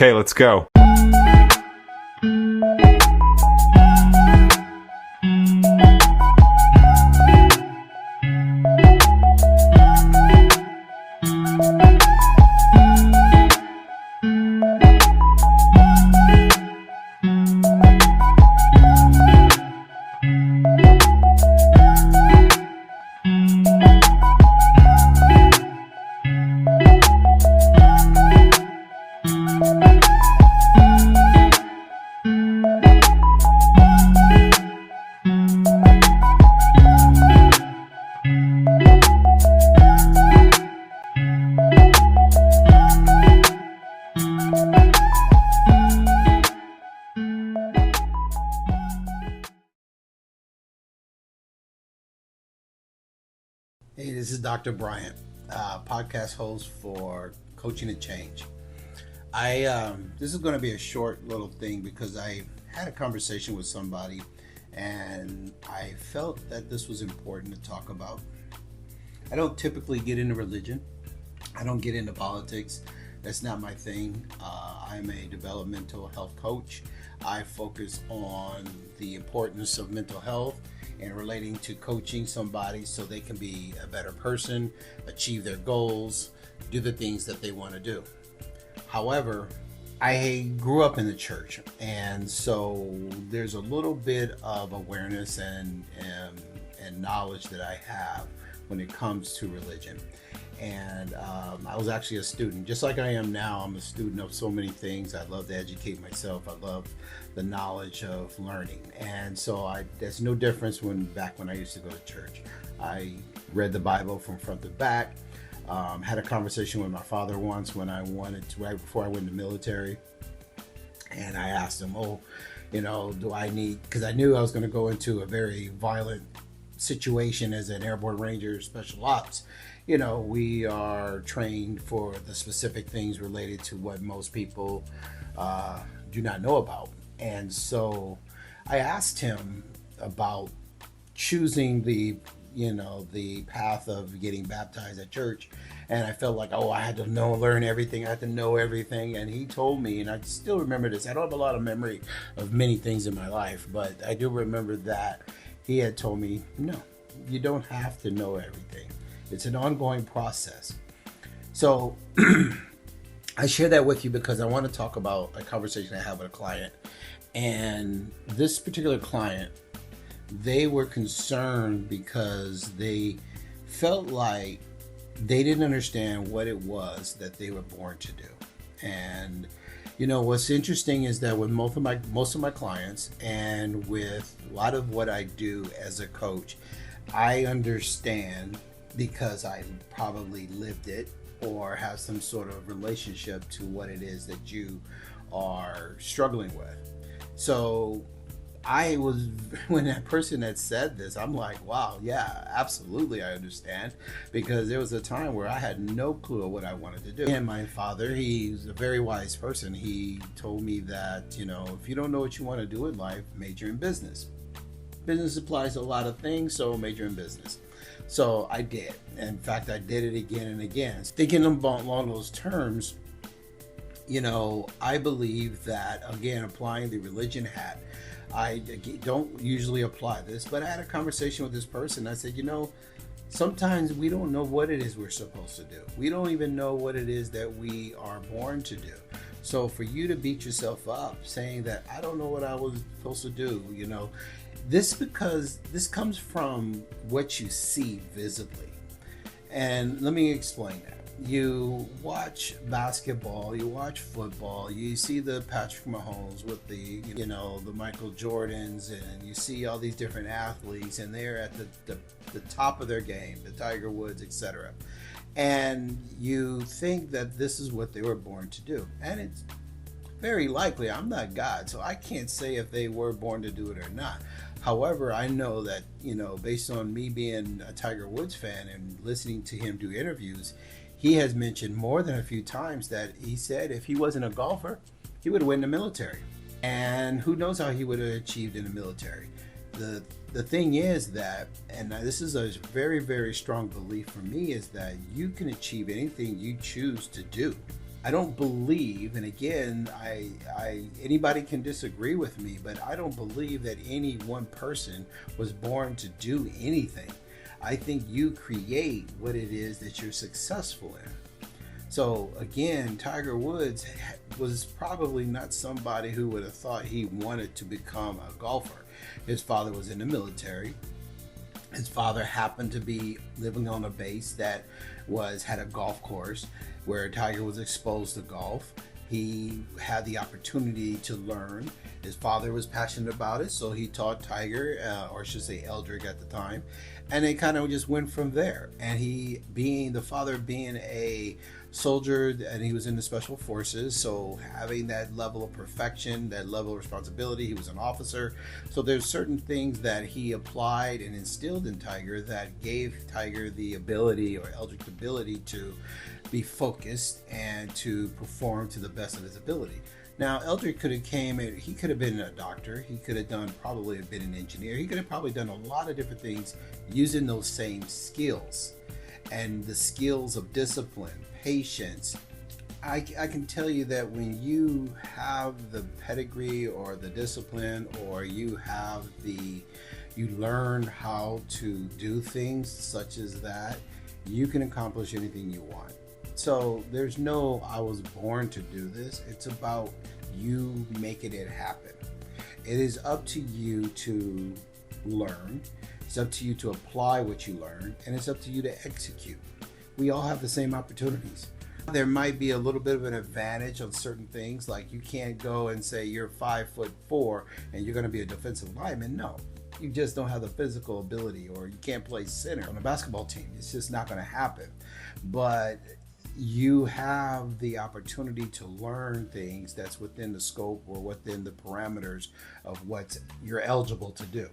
Okay, let's go. Hey, this is Dr. Bryant, podcast host for Coaching and Change. This is going to be a short little thing because I had a conversation with somebody and I felt that this was important to talk about. I don't typically get into religion. I don't get into politics. That's not my thing. I'm a developmental health coach. I focus on the importance of mental health and relating to coaching somebody so they can be a better person, achieve their goals, do the things that they want to do. However, I grew up in the church, and so there's a little bit of awareness and knowledge that I have when it comes to religion. And I was actually a student, just like I am now. I'm a student of so many things. I love to educate myself. I love the knowledge of learning. And so there's no difference back when I used to go to church. I read the Bible from front to back. Had a conversation with my father once when I wanted to, right before I went in the military. And I asked him, do I need, because I knew I was going to go into a very violent situation as an airborne ranger, special ops. We are trained for the specific things related to what most people do not know about. And so I asked him about choosing the path of getting baptized at church. And I felt like, I had to learn everything. I had to know everything. And he told me, and I still remember this. I don't have a lot of memory of many things in my life, but I do remember that he had told me, no, you don't have to know everything. It's an ongoing process. So I share that with you because I want to talk about a conversation I had with a client. And this particular client, they were concerned because they felt like they didn't understand what it was that they were born to do. And what's interesting is that with most of my clients and with a lot of what I do as a coach, I understand because I probably lived it or have some sort of relationship to what it is that you are struggling with. So when that person had said this, I'm like, wow, yeah, absolutely, I understand, because there was a time where I had no clue of what I wanted to do. And my father, he's a very wise person. He told me that, if you don't know what you want to do in life, major in business. Business applies to a lot of things, so major in business. So I did. In fact, I did it again and again. Thinking along those terms, I believe that, again, applying the religion hat, I don't usually apply this, but I had a conversation with this person. I said, sometimes we don't know what it is we're supposed to do. We don't even know what it is that we are born to do. So for you to beat yourself up saying that I don't know what I was supposed to do, because this comes from what you see visibly. And let me explain that. You watch basketball, you watch football, you see the Patrick Mahomes with the Michael Jordans, and you see all these different athletes, and they're at the top of their game, the Tiger Woods, etc. And you think that this is what they were born to do. And it's very likely, I'm not God, so I can't say if they were born to do it or not. However, I know that, based on me being a Tiger Woods fan and listening to him do interviews, he has mentioned more than a few times that he said if he wasn't a golfer, he would win the military. And who knows how he would have achieved in the military. The thing is that, and this is a very, very strong belief for me, is that you can achieve anything you choose to do. I don't believe, and again, anybody can disagree with me, but I don't believe that any one person was born to do anything. I think you create what it is that you're successful in. So again, Tiger Woods was probably not somebody who would have thought he wanted to become a golfer. His father was in the military. His father happened to be living on a base that had a golf course where Tiger was exposed to golf. He had the opportunity to learn. His father was passionate about it, so he taught Tiger, or I should say Eldrick at the time, and it kind of just went from there. And he, being the father, being a soldier, and he was in the special forces, so having that level of perfection, that level of responsibility, he was an officer. So there's certain things that he applied and instilled in Tiger that gave Tiger the ability, or Eldrick the ability, to be focused and to perform to the best of his ability. Now, Eldrick could have he could have been a doctor, he could have probably been an engineer, he could have probably done a lot of different things using those same skills. And the skills of discipline, patience. I can tell you that when you have the pedigree or the discipline, or you learn how to do things such as that, you can accomplish anything you want. So there's no, I was born to do this. It's about you making it happen. It is up to you to learn. It's up to you to apply what you learn, and it's up to you to execute. We all have the same opportunities. There might be a little bit of an advantage on certain things, like you can't go and say you're 5'4" and you're going to be a defensive lineman. No, you just don't have the physical ability, or you can't play center on a basketball team. It's just not going to happen. But you have the opportunity to learn things that's within the scope or within the parameters of what you're eligible to do.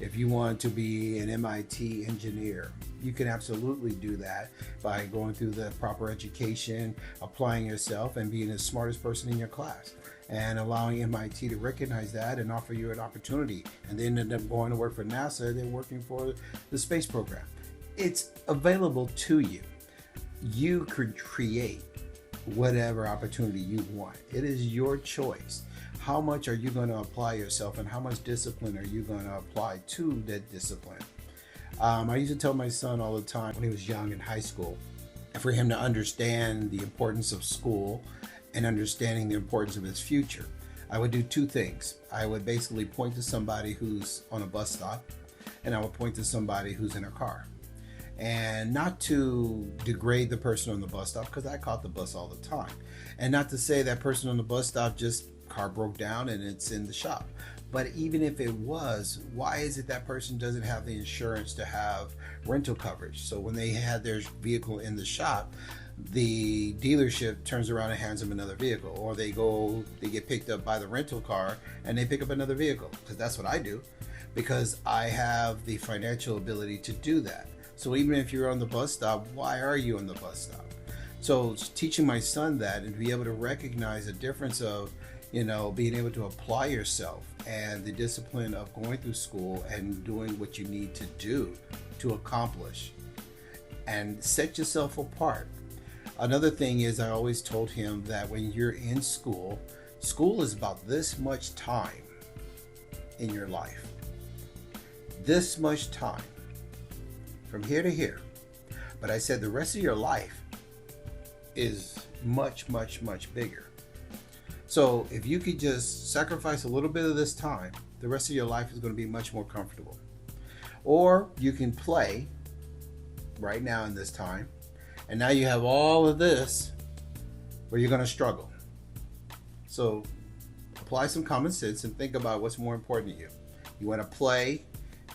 If you want to be an MIT engineer, you can absolutely do that by going through the proper education, applying yourself, and being the smartest person in your class, and allowing MIT to recognize that and offer you an opportunity, and then end up going to work for NASA, then working for the space program. It's available to you. You could create whatever opportunity you want. It is your choice. How much are you going to apply yourself, and how much discipline are you going to apply to that discipline? I used to tell my son all the time when he was young in high school, for him to understand the importance of school and understanding the importance of his future, I would do two things. I would basically point to somebody who's on a bus stop, and I would point to somebody who's in a car. And not to degrade the person on the bus stop, because I caught the bus all the time. And not to say that person on the bus stop just car broke down and it's in the shop. But even if it was, why is it that person doesn't have the insurance to have rental coverage? So when they had their vehicle in the shop, the dealership turns around and hands them another vehicle, or they get picked up by the rental car and they pick up another vehicle, because that's what I do, because I have the financial ability to do that. So even if you're on the bus stop, why are you on the bus stop? So teaching my son that, and be able to recognize the difference of, being able to apply yourself and the discipline of going through school and doing what you need to do to accomplish and set yourself apart. Another thing is, I always told him that when you're in school is about this much time in your life. This much time. From here to here. But I said the rest of your life is much, much, much bigger. So if you could just sacrifice a little bit of this time, the rest of your life is going to be much more comfortable. Or you can play right now in this time, and now you have all of this where you're going to struggle. So apply some common sense and think about what's more important to you. You want to play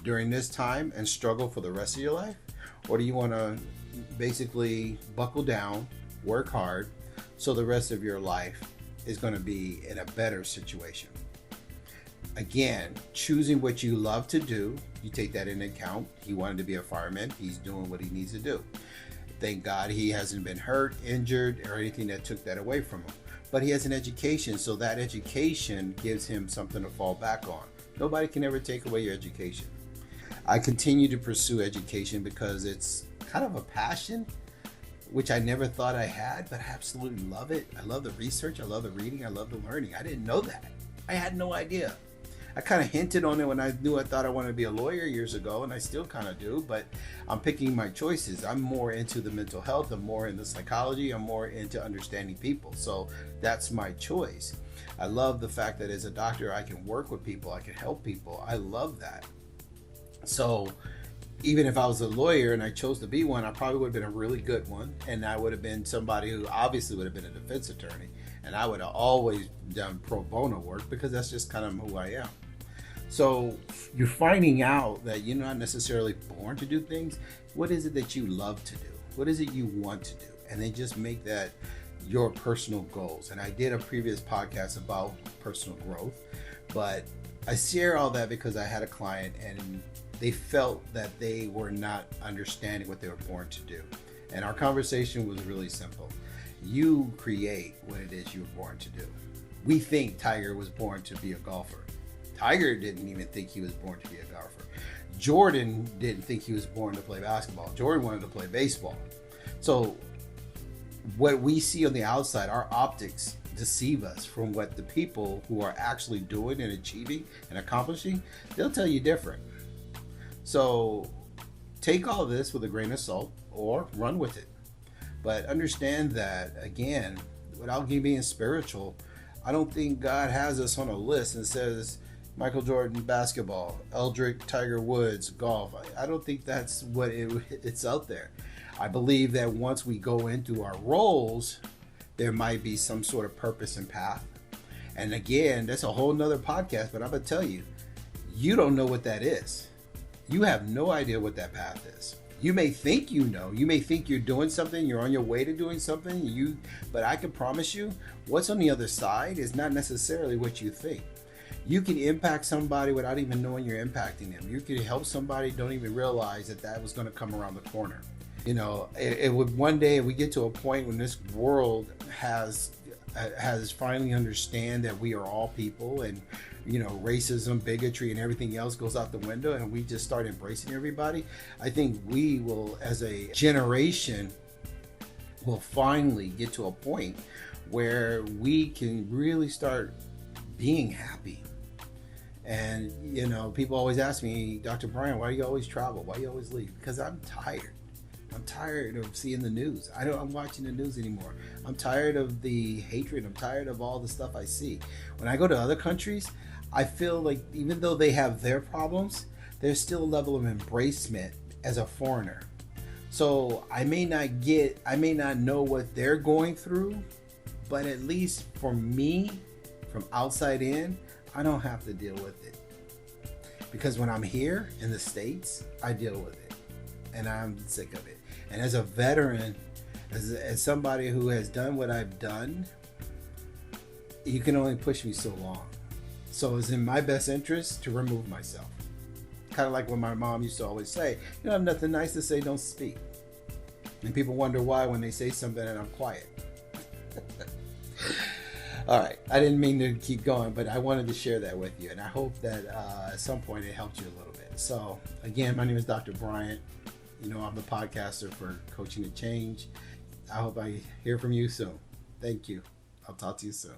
during this time and struggle for the rest of your life? Or do you want to basically buckle down, work hard, so the rest of your life is going to be in a better situation? Again, choosing what you love to do, you take that into account. He wanted to be a fireman. He's doing what he needs to do. Thank God he hasn't been hurt, injured, or anything that took that away from him. But he has an education, so that education gives him something to fall back on. Nobody can ever take away your education. I continue to pursue education because it's kind of a passion, which I never thought I had, but I absolutely love it. I love the research. I love the reading. I love the learning. I didn't know that. I had no idea. I kind of hinted on it when I thought I wanted to be a lawyer years ago, and I still kind of do, but I'm picking my choices. I'm more into the mental health. I'm more into psychology. I'm more into understanding people. So that's my choice. I love the fact that as a doctor, I can work with people. I can help people. I love that. So even if I was a lawyer and I chose to be one, I probably would have been a really good one. And I would have been somebody who obviously would have been a defense attorney. And I would have always done pro bono work because that's just kind of who I am. So you're finding out that you're not necessarily born to do things. What is it that you love to do? What is it you want to do? And then just make that your personal goals. And I did a previous podcast about personal growth, but I share all that because I had a client and they felt that they were not understanding what they were born to do. And our conversation was really simple. You create what it is you were born to do. We think Tiger was born to be a golfer. Tiger didn't even think he was born to be a golfer. Jordan didn't think he was born to play basketball. Jordan wanted to play baseball. So what we see on the outside, our optics deceive us from what the people who are actually doing and achieving and accomplishing, they'll tell you different. So take all this with a grain of salt or run with it. But understand that, again, without being spiritual, I don't think God has us on a list and says, Michael Jordan, basketball, Eldrick, Tiger Woods, golf. I don't think that's what it's out there. I believe that once we go into our roles, there might be some sort of purpose and path. And again, that's a whole nother podcast, but I'm going to tell you, you don't know what that is. You have no idea what that path is. You may think you know. You may think you're doing something. You're on your way to doing something. But I can promise you, what's on the other side is not necessarily what you think. You can impact somebody without even knowing you're impacting them. You can help somebody, don't even realize that was going to come around the corner. You know, it would one day we get to a point when this world has finally understand that we are all people, and you know, racism, bigotry, and everything else goes out the window, and we just start embracing everybody. I think we will, as a generation, will finally get to a point where we can really start being happy. And you know, people always ask me, Dr. Bryant, why do you always travel? Why do you always leave? Because I'm tired. I'm tired of seeing the news. I'm watching the news anymore. I'm tired of the hatred. I'm tired of all the stuff I see. When I go to other countries, I feel like even though they have their problems, there's still a level of embracement as a foreigner. So I may not know what they're going through, but at least for me, from outside in, I don't have to deal with it. Because when I'm here in the States, I deal with it. And I'm sick of it. And as a veteran, as somebody who has done what I've done, you can only push me so long. So it's in my best interest to remove myself. Kind of like what my mom used to always say, you don't have nothing nice to say, don't speak. And people wonder why when they say something and I'm quiet. All right, I didn't mean to keep going, but I wanted to share that with you. And I hope that at some point it helped you a little bit. So again, my name is Dr. Bryant. You know, I'm the podcaster for Coaching to Change. I hope I hear from you soon. Thank you. I'll talk to you soon.